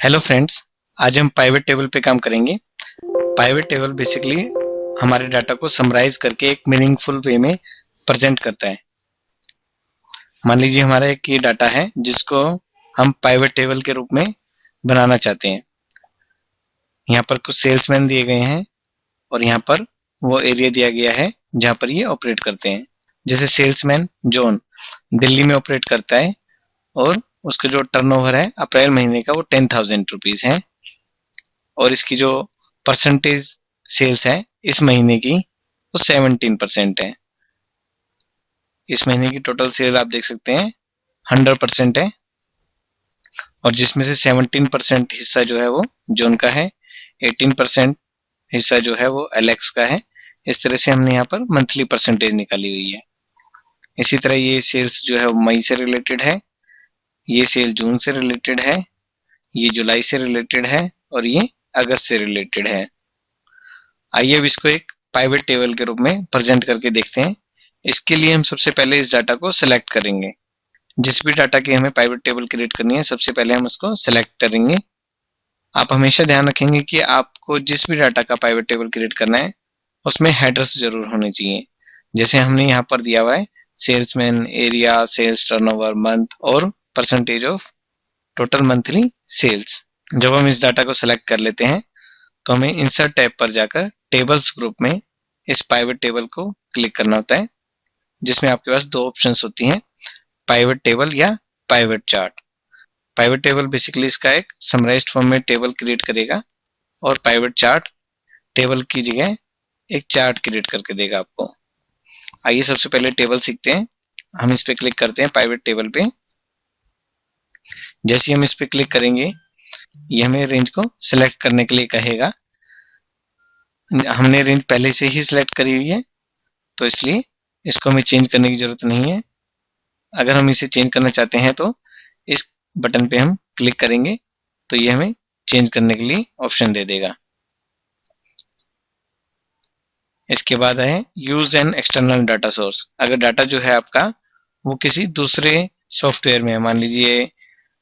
Hello friends, आज हम pivot table पे काम करेंगे। पाइवट टेबल बेसिकली हमारे डाटा को समराइज करके एक मीनिंगफुल वे में प्रेजेंट करता है। मान लीजिए हमारा एक ये डाटा है जिसको हम पाइवट टेबल के रूप में बनाना चाहते हैं। यहाँ पर कुछ सेल्समैन दिए गए हैं और यहाँ पर वो एरिया दिया गया है जहाँ पर ये ऑपरेट करते हैं। जैसे सेल्समैन जॉन दिल्ली में ऑपरेट करता है और उसका जो टर्नओवर है अप्रैल महीने का वो 10,000 रुपीज है और इसकी जो परसेंटेज सेल्स है इस महीने की वो 17% है। इस महीने की टोटल सेल आप देख सकते हैं 100% है और जिसमें से 17% हिस्सा जो है वो जॉन का है, 18% हिस्सा जो है वो एलेक्स का है। इस तरह से हमने यहाँ पर मंथली परसेंटेज निकाली हुई है। इसी तरह ये सेल्स जो है वो मई से रिलेटेड है, ये सेल जून से रिलेटेड है, ये जुलाई से रिलेटेड है और ये अगस्त से रिलेटेड है। आइए अब इसको एक पाइवट टेबल के रूप में प्रेजेंट करके देखते हैं। इसके लिए हम सबसे पहले इस डाटा को सिलेक्ट करेंगे। जिस भी डाटा की हमें पाइवट टेबल क्रिएट करनी है सबसे पहले हम उसको सिलेक्ट करेंगे। आप हमेशा ध्यान रखेंगे कि आपको जिस भी डाटा का पाइवट टेबल क्रिएट करना है उसमें हेडर्स जरूर होने चाहिए। जैसे हमने यहाँ पर दिया हुआ है salesman, area, sales turnover, month और percentage of total monthly sales. जब हम इस डाटा को सिलेक्ट कर लेते हैं तो हमें इंसर्ट टैब पर जाकर टेबल्स ग्रुप में इस पाइवट टेबल को क्लिक करना होता है, जिसमें आपके पास दो ऑप्शंस होती हैं, पाइवट टेबल या pivot chart. Pivot table basically इसका एक समराइज्ड फॉर्म में टेबल क्रिएट करेगा और पाइवट चार्ट टेबल की जगह एक चार्ट क्रिएट करके देगा आपको। आइए सबसे पहले टेबल सीखते हैं। हम इस पे क्लिक करते हैं पाइवट टेबल पे। जैसे ही हम इस पे क्लिक करेंगे ये हमें रेंज को सिलेक्ट करने के लिए कहेगा। हमने रेंज पहले से ही सिलेक्ट करी हुई है तो इसलिए इसको हमें चेंज करने की जरूरत नहीं है। अगर हम इसे चेंज करना चाहते हैं तो इस बटन पे हम क्लिक करेंगे तो ये हमें चेंज करने के लिए ऑप्शन दे देगा। इसके बाद है use an external data source. अगर डाटा जो है आपका वो किसी दूसरे सॉफ्टवेयर में है, मान लीजिए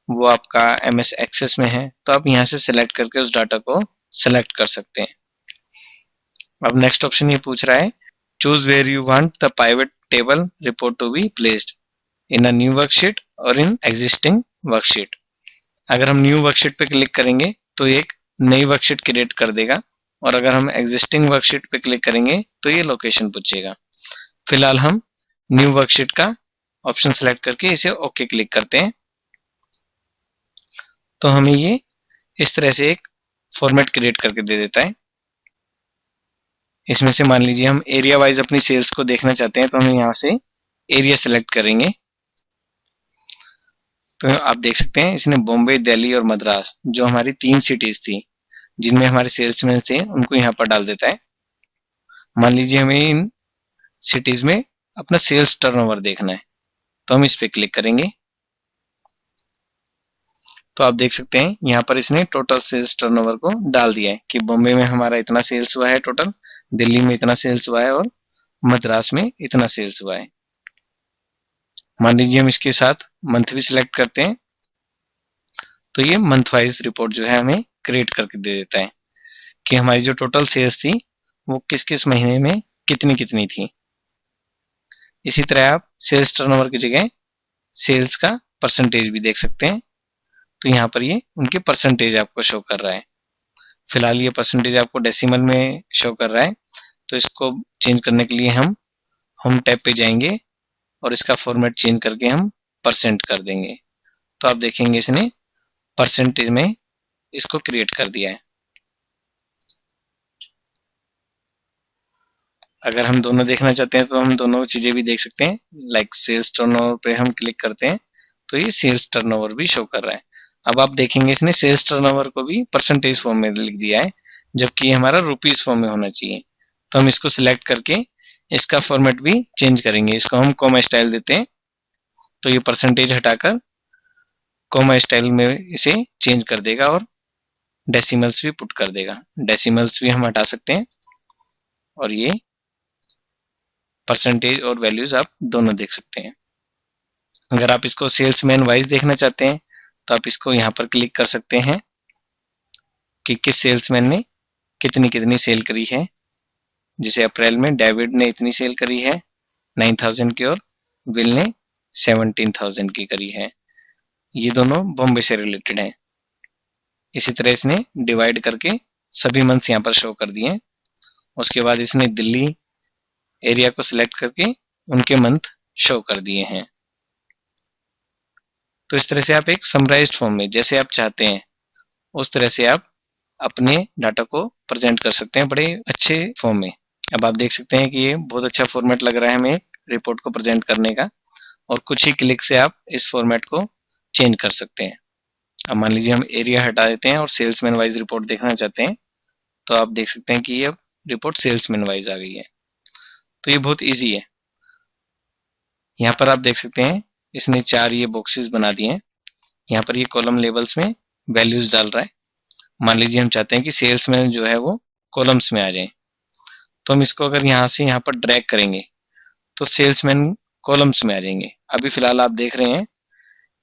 वो आपका MS एक्सेस में है, तो आप यहाँ से सिलेक्ट करके उस डाटा को सिलेक्ट कर सकते हैं। अब नेक्स्ट ऑप्शन ये पूछ रहा है choose where you want the pivot table report to be placed in a new worksheet और इन एग्जिस्टिंग वर्कशीट। अगर हम न्यू वर्कशीट पे क्लिक करेंगे तो एक नई वर्कशीट क्रिएट कर देगा और अगर हम एग्जिस्टिंग वर्कशीट पे क्लिक करेंगे तो ये लोकेशन पूछेगा। फिलहाल हम न्यू वर्कशीट का ऑप्शन सेलेक्ट करके इसे ओके क्लिक करते हैं तो हमें ये इस तरह से एक फॉर्मेट क्रिएट करके दे देता है। इसमें से मान लीजिए हम एरिया वाइज अपनी सेल्स को देखना चाहते हैं तो हम यहाँ से एरिया सेलेक्ट करेंगे। तो आप देख सकते हैं इसने बॉम्बे, दिल्ली और मद्रास जो हमारी 3 सिटीज थी जिनमें हमारे सेल्समैन थे उनको यहाँ पर डाल देता है। मान लीजिए हमें इन सिटीज में अपना सेल्स टर्नओवर देखना है तो हम इस पे क्लिक करेंगे तो आप देख सकते हैं यहाँ पर इसने टोटल सेल्स टर्नओवर को डाल दिया है कि बॉम्बे में हमारा इतना सेल्स हुआ है टोटल, दिल्ली में इतना सेल्स हुआ है और मद्रास में इतना सेल्स हुआ है। मान लीजिए हम इसके साथ मंथ भी सिलेक्ट करते हैं तो ये मंथ वाइज रिपोर्ट जो है हमें क्रिएट करके दे देता है कि हमारी जो टोटल सेल्स थी वो किस किस महीने में कितनी कितनी थी। इसी तरह आप सेल्स टर्नओवर की जगह सेल्स का परसेंटेज भी देख सकते हैं तो यहाँ पर ये उनके परसेंटेज आपको शो कर रहा है। फिलहाल ये परसेंटेज आपको डेसिमल में शो कर रहा है तो इसको चेंज करने के लिए हम होम टैब पे जाएंगे और इसका फॉर्मेट चेंज करके हम परसेंट कर देंगे तो आप देखेंगे इसने परसेंटेज में इसको क्रिएट कर दिया है। अगर हम दोनों देखना चाहते हैं तो हम दोनों चीजें भी देख सकते हैं। लाइक सेल्स टर्नओवर पे हम क्लिक करते हैं तो ये सेल्स टर्नओवर भी शो कर रहा है। अब आप देखेंगे इसने सेल्स टर्नओवर को भी परसेंटेज फॉर्म में लिख दिया है जबकि ये हमारा रुपीज फॉर्म में होना चाहिए। तो हम इसको सिलेक्ट करके इसका फॉर्मेट भी चेंज करेंगे। इसको हम कॉमा स्टाइल देते हैं तो ये परसेंटेज हटाकर कॉमा स्टाइल में इसे चेंज कर देगा और डेसिमल्स भी पुट कर देगा। डेसिमल्स भी हम हटा सकते हैं और ये परसेंटेज और वैल्यूज आप दोनों देख सकते हैं। अगर आप इसको सेल्समैन वाइज देखना चाहते हैं तो आप इसको यहाँ पर क्लिक कर सकते हैं कि किस सेल्समैन ने कितनी कितनी सेल करी है। जैसे अप्रैल में डेविड ने इतनी सेल करी है 9,000 की, और विल ने 17,000 की करी है। ये दोनों बॉम्बे से रिलेटेड हैं। इसी तरह इसने डिवाइड करके सभी मंथ्स यहाँ पर शो कर दिए हैं। उसके बाद इसने दिल्ली एरिया को सिलेक्ट करके उनके मंथ शो कर दिए हैं। तो इस तरह से आप एक समराइज्ड फॉर्म में जैसे आप चाहते हैं उस तरह से आप अपने डाटा को प्रेजेंट कर सकते हैं बड़े अच्छे फॉर्म में। अब आप देख सकते हैं कि ये बहुत अच्छा फॉर्मेट लग रहा है हमें रिपोर्ट को प्रेजेंट करने का, और कुछ ही क्लिक से आप इस फॉर्मेट को चेंज कर सकते हैं। अब मान लीजिए हम एरिया हटा देते हैं और सेल्समैन वाइज रिपोर्ट देखना चाहते हैं, तो आप देख सकते हैं कि ये रिपोर्ट सेल्समैन वाइज आ गई है। तो ये बहुत ईजी है। यहाँ पर आप देख सकते हैं इसने 4 ये बॉक्सेस बना दिए हैं। यहाँ पर ये कॉलम लेबल्स में वैल्यूज डाल रहा है। मान लीजिए हम चाहते हैं कि सेल्समैन जो है वो कॉलम्स में आ जाए, तो हम इसको अगर यहाँ से यहाँ पर ड्रैग करेंगे तो सेल्समैन कॉलम्स में आ जाएंगे। अभी फिलहाल आप देख रहे हैं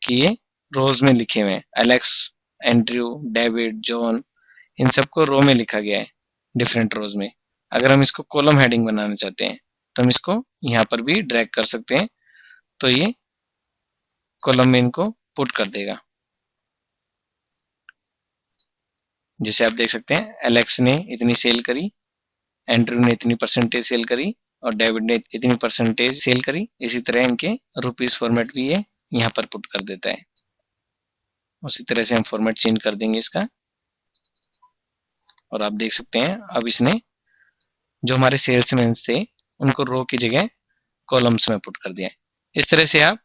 कि ये रोज में लिखे हुए हैं, एलेक्स, एंड्रयू, डेविड, जॉन, इन सबको रो में लिखा गया है डिफरेंट रोज में। अगर हम इसको कॉलम हेडिंग बनाना चाहते हैं तो हम इसको यहाँ पर भी ड्रैग कर सकते हैं, तो ये कॉलम में इनको पुट कर देगा। जैसे आप देख सकते हैं एलेक्स ने इतनी सेल करी, एंड्रयू ने इतनी परसेंटेज सेल करी, और डेविड ने इतनी परसेंटेज सेल करी। इसी तरह इनके रुपीस फॉर्मेट भी ये यहाँ पर पुट कर देता है। उसी तरह से हम फॉर्मेट चेंज कर देंगे इसका, और आप देख सकते हैं अब इसने जो हमारे सेल्समैन थे उनको रो की जगह कॉलम्स में पुट कर दिया है। इस तरह से आप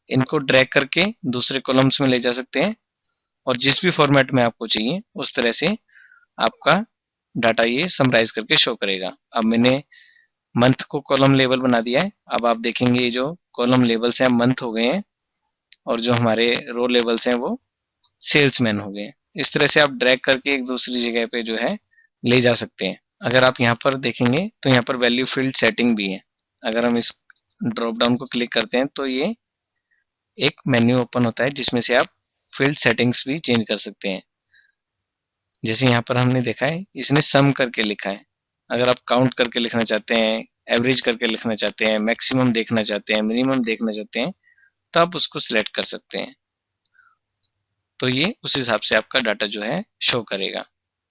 इनको ड्रैग करके दूसरे कॉलम्स में ले जा सकते हैं, और जिस भी फॉर्मेट में आपको चाहिए उस तरह से आपका डाटा ये समराइज करके शो करेगा। अब मैंने मंथ को कॉलम लेबल बना दिया है। अब आप देखेंगे ये जो कॉलम लेबल्स हैं मंथ हो गए हैं, और जो हमारे रो लेबल्स हैं वो सेल्समैन हो गए। इस तरह से आप ड्रैग करके एक दूसरी जगह पे जो है ले जा सकते हैं। अगर आप यहाँ पर देखेंगे तो यहाँ पर वैल्यू फील्ड सेटिंग भी है। अगर हम इस ड्रॉप डाउन को क्लिक करते हैं तो ये एक मेन्यू ओपन होता है जिसमें से आप फील्ड सेटिंग्स भी चेंज कर सकते हैं। जैसे यहाँ पर हमने देखा है इसने सम करके लिखा है। अगर आप काउंट करके लिखना चाहते हैं, एवरेज करके लिखना चाहते हैं, मैक्सिमम देखना चाहते हैं, मिनिमम देखना चाहते हैं, तो आप उसको सिलेक्ट कर सकते हैं। तो ये उस हिसाब से आपका डाटा जो है शो करेगा।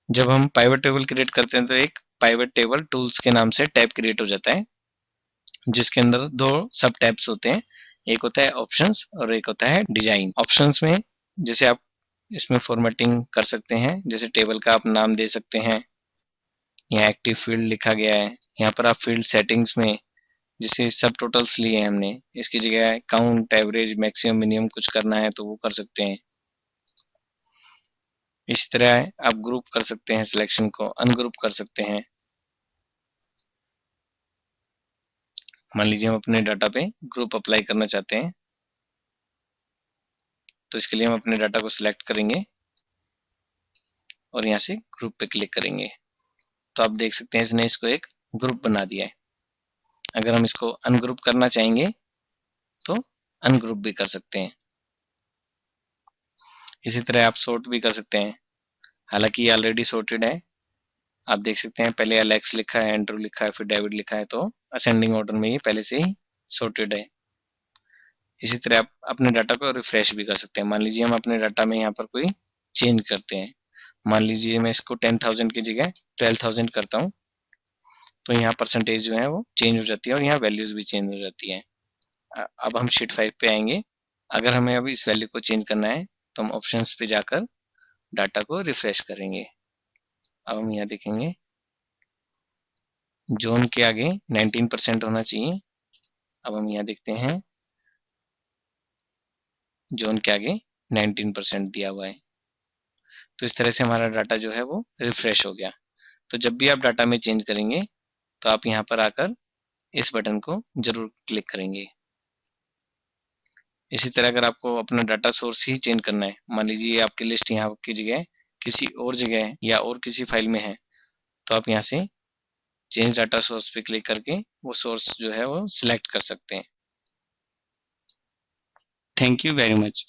जब हम पाइवट टेबल क्रिएट करते हैं तो एक पाइवट टेबल टूल्स के नाम से टैब क्रिएट हो जाता है, जिसके अंदर 2 सब टैब्स होते हैं। एक होता है ऑप्शंस और एक होता है डिजाइन। ऑप्शंस में जैसे आप इसमें फॉर्मेटिंग कर सकते हैं, जैसे टेबल का आप नाम दे सकते हैं, यहाँ एक्टिव फील्ड लिखा गया है। यहाँ पर आप फील्ड सेटिंग्स में जैसे सब टोटल्स लिए हैं हमने, इसकी जगह काउंट, एवरेज, मैक्सिमम, मिनिमम कुछ करना है तो वो कर सकते हैं। इसी तरह आप ग्रुप कर सकते हैं, सिलेक्शन को अनग्रुप कर सकते हैं। मान लीजिए हम अपने डाटा पे ग्रुप अप्लाई करना चाहते हैं, तो इसके लिए हम अपने डाटा को सिलेक्ट करेंगे और यहाँ से ग्रुप पे क्लिक करेंगे। तो आप देख सकते हैं इसने इसको एक ग्रुप बना दिया है। अगर हम इसको अनग्रुप करना चाहेंगे तो अनग्रुप भी कर सकते हैं। इसी तरह आप सॉर्ट भी कर सकते हैं, हालांकि ये ऑलरेडी सॉर्टेड है। आप देख सकते हैं पहले एलेक्स लिखा है, एंड्रू लिखा है, फिर डेविड लिखा है, तो असेंडिंग ऑर्डर में ये पहले से ही सॉर्टेड है। इसी तरह आप अपने डाटा को रिफ्रेश भी कर सकते हैं। मान लीजिए हम अपने डाटा में यहाँ पर कोई चेंज करते हैं। मान लीजिए मैं इसको 10,000 की जगह 12,000 करता हूँ, तो यहाँ परसेंटेज जो है वो चेंज हो जाती है और यहाँ वैल्यूज भी चेंज हो जाती है। अब हम शीट 5 पे आएंगे। अगर हमें अब इस वैल्यू को चेंज करना है तो हम ऑप्शंस पे जाकर डाटा को रिफ्रेश करेंगे। अब हम यहाँ देखेंगे जोन के आगे 19% होना चाहिए। अब हम यहाँ देखते हैं जोन के आगे 19% दिया हुआ है। तो इस तरह से हमारा डाटा जो है वो रिफ्रेश हो गया। तो जब भी आप डाटा में चेंज करेंगे तो आप यहाँ पर आकर इस बटन को जरूर क्लिक करेंगे। इसी तरह अगर आपको अपना डाटा सोर्स ही चेंज करना है, मान लीजिए आपकी लिस्ट यहाँ की जगह किसी और जगह है या और किसी फाइल में है, तो आप यहाँ से चेंज डाटा सोर्स पे क्लिक करके वो सोर्स जो है वो सिलेक्ट कर सकते हैं। Thank you very much.